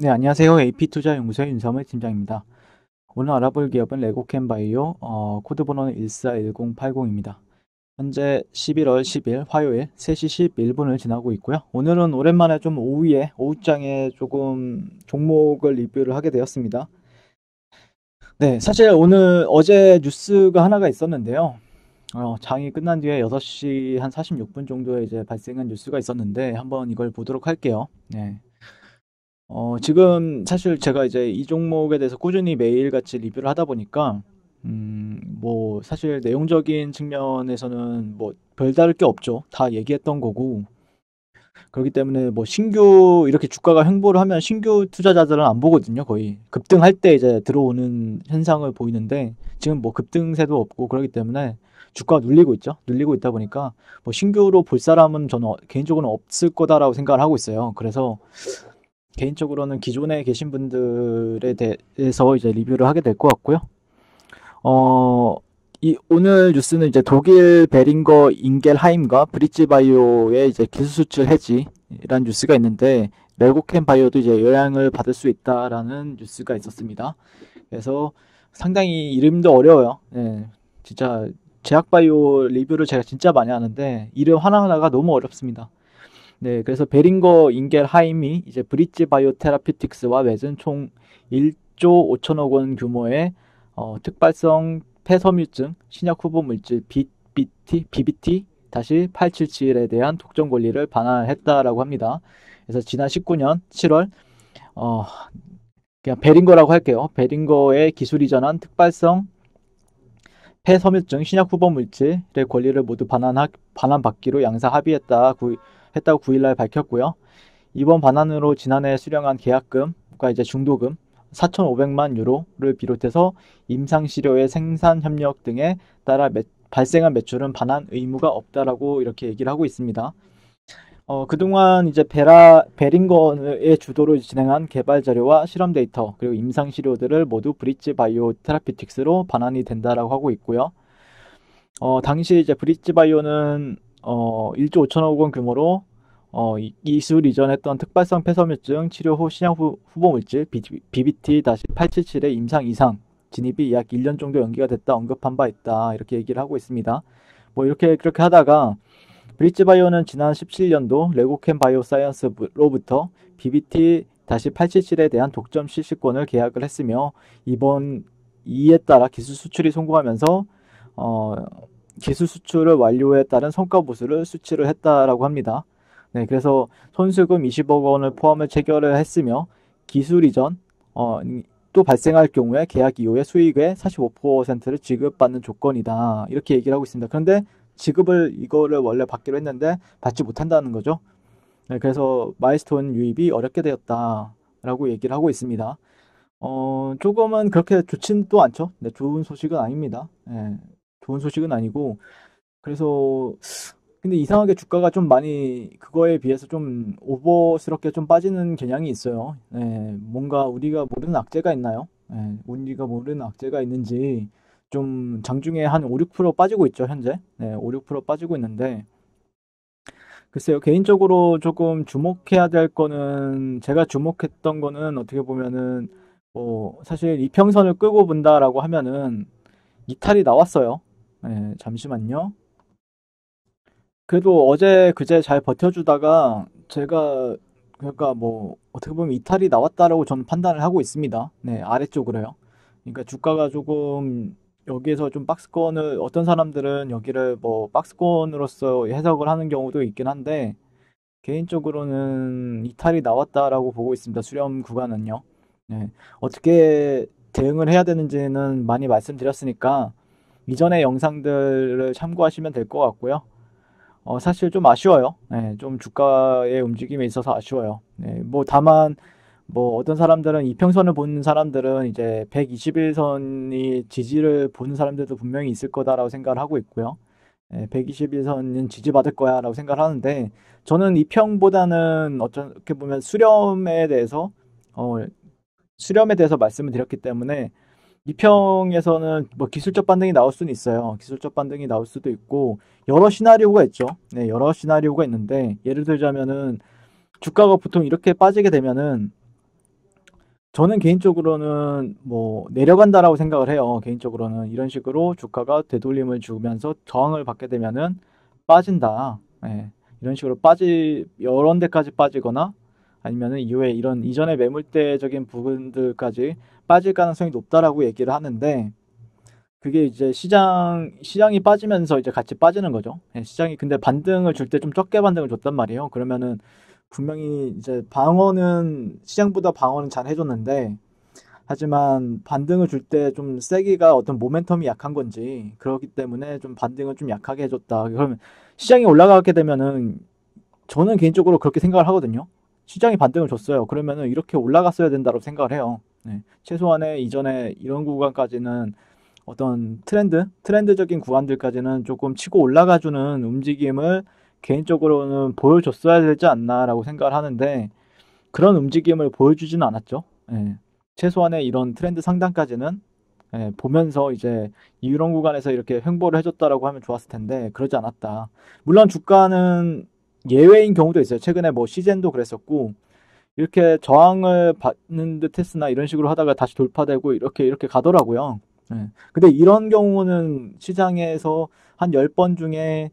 네, 안녕하세요. AP투자연구소의 윤삼의 팀장입니다. 오늘 알아볼 기업은 레고캠바이오, 코드 번호는 141080입니다. 현재 11월 10일 화요일 3시 11분을 지나고 있고요. 오늘은 오랜만에 좀 오후장에 조금 종목을 리뷰를 하게 되었습니다. 네, 사실 어제 뉴스가 하나가 있었는데요. 장이 끝난 뒤에 6시 한 46분 정도에 이제 발생한 뉴스가 있었는데 한번 이걸 보도록 할게요. 네. 지금 사실 제가 이제 이 종목에 대해서 꾸준히 매일같이 리뷰를 하다 보니까, 뭐, 사실 내용적인 측면에서는 뭐, 별다를 게 없죠. 다 얘기했던 거고. 그렇기 때문에 뭐, 이렇게 주가가 횡보를 하면 신규 투자자들은 안 보거든요, 거의. 급등할 때 이제 들어오는 현상을 보이는데, 지금 뭐 급등세도 없고 그렇기 때문에 주가가 눌리고 있죠. 눌리고 있다 보니까, 뭐, 신규로 볼 사람은 저는 개인적으로는 없을 거다라고 생각을 하고 있어요. 그래서, 개인적으로는 기존에 계신 분들에 대해서 이제 리뷰를 하게 될 것 같고요. 어, 오늘 뉴스는 이제 독일 베링거 인겔하임과 브릿지 바이오의 이제 기술 수출 해지라는 뉴스가 있는데, 레고캠 바이오도 이제 영향을 받을 수 있다라는 뉴스가 있었습니다. 그래서 상당히 이름도 어려워요. 예, 진짜 제약 바이오 리뷰를 제가 진짜 많이 하는데 이름 하나하나가 너무 어렵습니다. 네, 그래서 베링거 인겔하임이 이제 브릿지 바이오 테라피틱스와 맺은 총 1조 5천억 원 규모의 특발성 폐섬유증 신약 후보 물질 BBT-877에 대한 독점 권리를 반환했다라고 합니다. 그래서 지난 19년 7월 어, 그냥 베링거라고 할게요. 베링거의 기술 이전한 특발성 폐섬유증 신약 후보 물질의 권리를 모두 반환받기로 양사 했다고 9일날 밝혔고요. 이번 반환으로 지난해 수령한 계약금과 이제 중도금 4,500만 유로를 비롯해서 임상시료의 생산 협력 등에 따라 발생한 매출은 반환 의무가 없다라고 이렇게 얘기를 하고 있습니다. 그동안 이제 베링거의 주도로 진행한 개발 자료와 실험 데이터 그리고 임상 시료들을 모두 브릿지 바이오 테라피틱스로 반환이 된다라고 하고 있고요. 당시 이제 브릿지 바이오는 1조 5천억 원 규모로 기술 이전했던 특발성 폐섬유증 치료 후 신약 후보 물질 BBT-877의 임상 이상 진입이 약 1년 정도 연기가 됐다 언급한 바 있다 이렇게 얘기를 하고 있습니다. 뭐 이렇게 그렇게 하다가 브릿지 바이오는 지난 17년도 레고캠 바이오사이언스로부터 BBT-877에 대한 독점 실시권을 계약을 했으며 이번 이에 따라 기술 수출이 성공하면서 어, 기술 수출을 완료에 따른 성과 보수를 수치를 했다라고 합니다. 네, 그래서 손수금 20억 원을 포함해 체결을 했으며 기술 이전 또 발생할 경우에 계약 이후에 수익의 45%를 지급받는 조건이다. 이렇게 얘기를 하고 있습니다. 그런데 이거를 원래 받기로 했는데 받지 못한다는 거죠. 네, 그래서 마일스톤 유입이 어렵게 되었다라고 얘기를 하고 있습니다. 조금은 그렇게 좋진 또 않죠. 네, 좋은 소식은 아닙니다. 네, 좋은 소식은 아니고 그래서 근데 이상하게 주가가 좀 많이 그거에 비해서 좀 오버스럽게 좀 빠지는 경향이 있어요. 네, 뭔가 우리가 모르는 악재가 있나요? 네, 우리가 모르는 악재가 있는지 좀 장중에 한 5, 6% 빠지고 있죠, 현재. 네, 5, 6% 빠지고 있는데 글쎄요, 개인적으로 조금 주목해야 될 거는 제가 주목했던 거는 어떻게 보면은 뭐 사실 이평선을 끌고 본다라고 하면은 이탈이 나왔어요. 네, 잠시만요. 그래도 어제 그제 잘 버텨주다가 제가 그러니까 뭐 어떻게 보면 이탈이 나왔다라고 저는 판단을 하고 있습니다. 네, 아래쪽으로요. 그러니까 주가가 조금 여기에서 좀 박스권을 어떤 사람들은 여기를 뭐 박스권으로서 해석을 하는 경우도 있긴 한데 개인적으로는 이탈이 나왔다라고 보고 있습니다. 수렴 구간은요. 네, 어떻게 대응을 해야 되는지는 많이 말씀드렸으니까 이전의 영상들을 참고하시면 될 것 같고요. 사실 좀 아쉬워요. 네, 좀 주가의 움직임에 있어서 아쉬워요. 네, 뭐 다만 뭐 어떤 사람들은 이평선을 보는 사람들은 이제 121선이 지지를 보는 사람들도 분명히 있을 거다라고 생각을 하고 있고요. 121선은 지지받을 거야라고 생각을 하는데 저는 이평보다는 어떻게 보면 어, 수렴에 대해서 말씀을 드렸기 때문에 이평에서는 뭐 기술적 반등이 나올 수는 있어요. 기술적 반등이 나올 수도 있고 여러 시나리오가 있죠. 네, 여러 시나리오가 있는데 예를 들자면은 주가가 보통 이렇게 빠지게 되면은 저는 개인적으로는 뭐 내려간다라고 생각을 해요. 개인적으로는 이런 식으로 주가가 되돌림을 주면서 저항을 받게 되면은 빠진다. 예. 이런 식으로 여러 데까지 빠지거나 아니면은 이후에 이런 이전의 매물대적인 부분들까지 빠질 가능성이 높다라고 얘기를 하는데 그게 이제 시장이 빠지면서 이제 같이 빠지는 거죠. 예, 시장이 근데 반등을 줄 때 좀 적게 반등을 줬단 말이에요. 그러면은 분명히 이제 방어는 시장보다 방어는 잘 해줬는데 하지만 반등을 줄 때 좀 세기가 어떤 모멘텀이 약한 건지 그렇기 때문에 좀 반등을 좀 약하게 해줬다. 그러면 시장이 올라가게 되면은 저는 개인적으로 그렇게 생각을 하거든요. 시장이 반등을 줬어요. 그러면은 이렇게 올라갔어야 된다고 생각을 해요. 네. 최소한의 이전에 이런 구간까지는 어떤 트렌드적인 구간들까지는 조금 치고 올라가주는 움직임을 개인적으로는 보여줬어야 되지 않나라고 생각을 하는데 그런 움직임을 보여주지는 않았죠. 예. 최소한의 이런 트렌드 상단까지는 예, 보면서 이제 이런 구간에서 이렇게 횡보를 해줬다라고 하면 좋았을 텐데 그러지 않았다. 물론 주가는 예외인 경우도 있어요. 최근에 뭐 시젠도 그랬었고 이렇게 저항을 받는 듯 했으나 이런 식으로 하다가 다시 돌파되고 이렇게 가더라고요. 예. 근데 이런 경우는 시장에서 한 10번 중에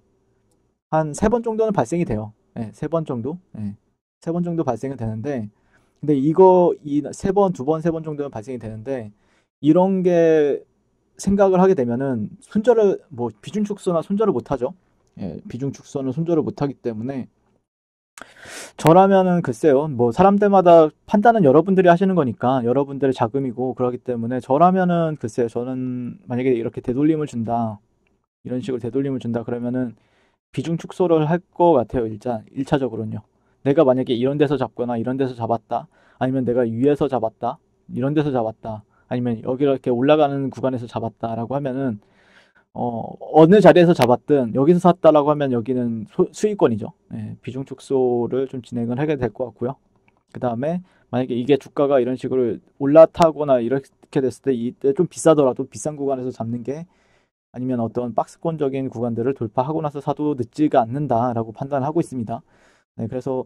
한 3번 정도는 발생이 돼요. 예, 3번 정도? 예. 3번 정도 발생이 되는데 근데 이 3번, 2번, 3번 정도는 발생이 되는데 이런 게 생각을 하게 되면은 뭐 비중 축소나 손절을 못 하죠. 예, 비중 축소는 손절을 못 하기 때문에 저라면은 글쎄요. 뭐 사람들마다 판단은 여러분들이 하시는 거니까 여러분들의 자금이고 그러기 때문에 저라면은 글쎄요. 저는 만약에 이렇게 되돌림을 준다. 이런 식으로 되돌림을 준다 그러면은 비중 축소를 할 것 같아요. 일단 1차적으로는요. 내가 만약에 이런 데서 잡거나 이런 데서 잡았다. 아니면 내가 위에서 잡았다. 이런 데서 잡았다. 아니면 여기 이렇게 올라가는 구간에서 잡았다라고 하면은 어느 자리에서 잡았든 여기서 샀다라고 하면 여기는 수익권이죠. 예, 비중 축소를 좀 진행을 하게 될 것 같고요. 그 다음에 만약에 이게 주가가 이런 식으로 올라타거나 이렇게 됐을 때 이때 좀 비싸더라도 비싼 구간에서 잡는 게 아니면 어떤 박스권적인 구간들을 돌파하고 나서 사도 늦지가 않는다라고 판단하고 있습니다. 네, 그래서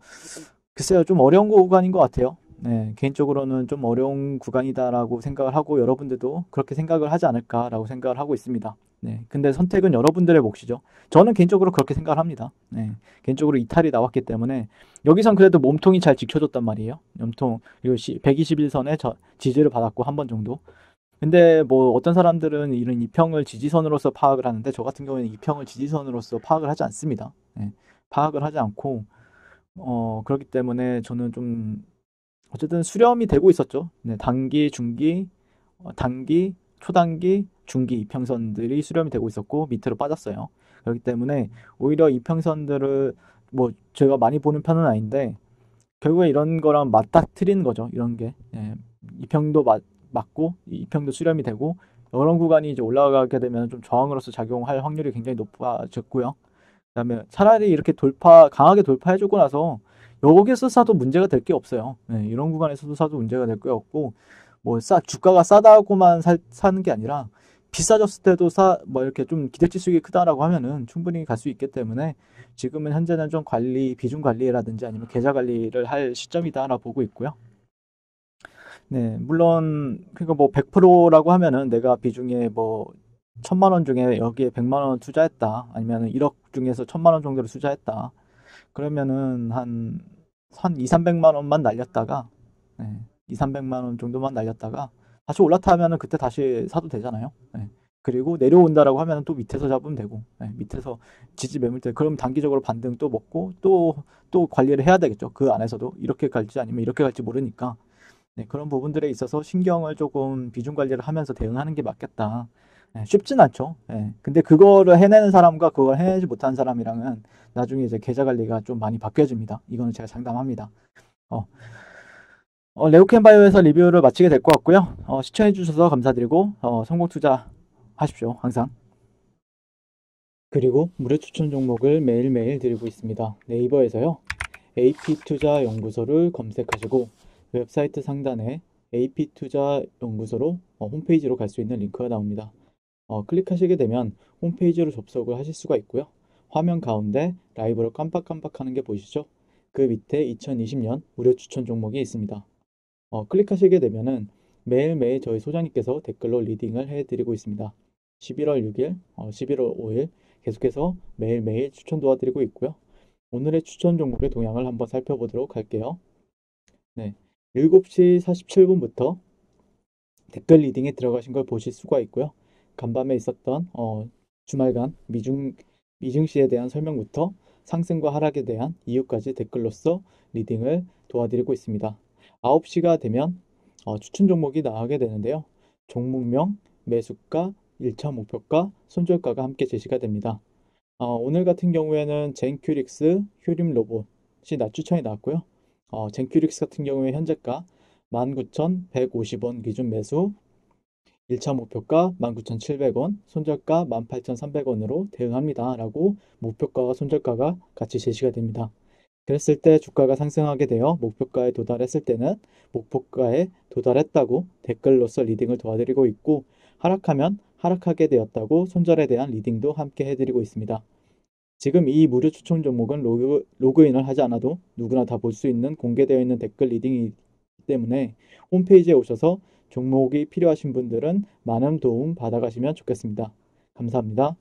글쎄요, 좀 어려운 구간인 것 같아요. 네, 개인적으로는 좀 어려운 구간이다라고 생각을 하고 여러분들도 그렇게 생각을 하지 않을까라고 생각을 하고 있습니다. 네, 근데 선택은 여러분들의 몫이죠. 저는 개인적으로 그렇게 생각을 합니다. 네, 개인적으로 이탈이 나왔기 때문에 여기선 그래도 몸통이 잘 지켜줬단 말이에요. 몸통, 그리고 121선에 지지를 받았고 한 번 정도. 근데 뭐 어떤 사람들은 이런 이평을 지지선으로서 파악을 하는데 저 같은 경우에는 이평을 지지선으로서 파악을 하지 않습니다. 네, 파악을 하지 않고 그렇기 때문에 저는 좀 어쨌든 수렴이 되고 있었죠. 네, 단기, 중기, 단기, 초단기, 중기 이평선들이 수렴이 되고 있었고 밑으로 빠졌어요. 그렇기 때문에 오히려 이평선들을 뭐 제가 많이 보는 편은 아닌데 결국에 이런 거랑 맞닥뜨리는 거죠. 이런 게 예, 이평도 맞고 이평도 수렴이 되고 이런 구간이 이제 올라가게 되면 좀 저항으로서 작용할 확률이 굉장히 높아졌고요. 그다음에 차라리 이렇게 강하게 돌파해주고 나서 여기서 사도 문제가 될 게 없어요. 네, 이런 구간에서도 사도 문제가 될 게 없고, 뭐, 주가가 싸다고만 사는 게 아니라, 비싸졌을 때도 뭐 이렇게 좀 기대치 수익이 크다라고 하면은 충분히 갈 수 있기 때문에 지금은 현재는 좀 비중 관리라든지 아니면 계좌 관리를 할 시점이다라고 보고 있고요. 네, 물론, 그러니까 뭐 100%라고 하면은 내가 비중에 뭐 1,000만 원 중에 여기에 100만 원 투자했다. 아니면 1억 중에서 1,000만 원 정도를 투자했다. 그러면은 한 2, 300만 원만 날렸다가, 네, 2, 300만 원 정도만 날렸다가 다시 올라타면은 그때 다시 사도 되잖아요. 네. 그리고 내려온다라고 하면은 또 밑에서 잡으면 되고, 네, 밑에서 지지 매물대, 그럼 단기적으로 반등 또 먹고 또 관리를 해야 되겠죠. 그 안에서도 이렇게 갈지 아니면 이렇게 갈지 모르니까. 네, 그런 부분들에 있어서 신경을 조금 비중 관리를 하면서 대응하는 게 맞겠다. 네, 쉽진 않죠. 네, 근데 그거를 해내는 사람과 그걸 해내지 못하는 사람이랑은 나중에 이제 계좌 관리가 좀 많이 바뀌어집니다. 이거는 제가 장담합니다. 어, 레오캔바이오에서 리뷰를 마치게 될 것 같고요. 시청해주셔서 감사드리고, 성공 투자 하십시오. 항상. 그리고 무료 추천 종목을 매일매일 드리고 있습니다. 네이버에서요. AP투자연구소를 검색하시고 웹사이트 상단에 AP투자연구소로 홈페이지로 갈 수 있는 링크가 나옵니다. 클릭하시게 되면 홈페이지로 접속을 하실 수가 있고요. 화면 가운데 라이브로 깜빡깜빡하는 게 보이시죠? 그 밑에 2020년 무료 추천 종목이 있습니다. 클릭하시게 되면은 매일매일 저희 소장님께서 댓글로 리딩을 해드리고 있습니다. 11월 6일, 11월 5일 계속해서 매일매일 추천 도와드리고 있고요. 오늘의 추천 종목의 동향을 한번 살펴보도록 할게요. 네, 7시 47분부터 댓글 리딩에 들어가신 걸 보실 수가 있고요. 간밤에 있었던 주말간 미증시에 대한 설명부터 상승과 하락에 대한 이유까지 댓글로서 리딩을 도와드리고 있습니다. 9시가 되면 추천 종목이 나가게 되는데요. 종목명, 매수가, 1차 목표가, 손절가가 함께 제시가 됩니다. 오늘 같은 경우에는 젠큐릭스, 휴림 로봇이 추천이 나왔고요. 젠큐릭스 같은 경우에 현재가 19,150원 기준 매수, 1차 목표가 19,700원, 손절가 18,300원으로 대응합니다. 라고 목표가와 손절가가 같이 제시가 됩니다. 그랬을 때 주가가 상승하게 되어 목표가에 도달했을 때는 목표가에 도달했다고 댓글로서 리딩을 도와드리고 있고, 하락하면 하락하게 되었다고 손절에 대한 리딩도 함께 해드리고 있습니다. 지금 이 무료 추천 종목은 로그인을 하지 않아도 누구나 다 볼 수 있는 공개되어 있는 댓글 리딩이기 때문에 홈페이지에 오셔서 종목이 필요하신 분들은 많은 도움 받아가시면 좋겠습니다. 감사합니다.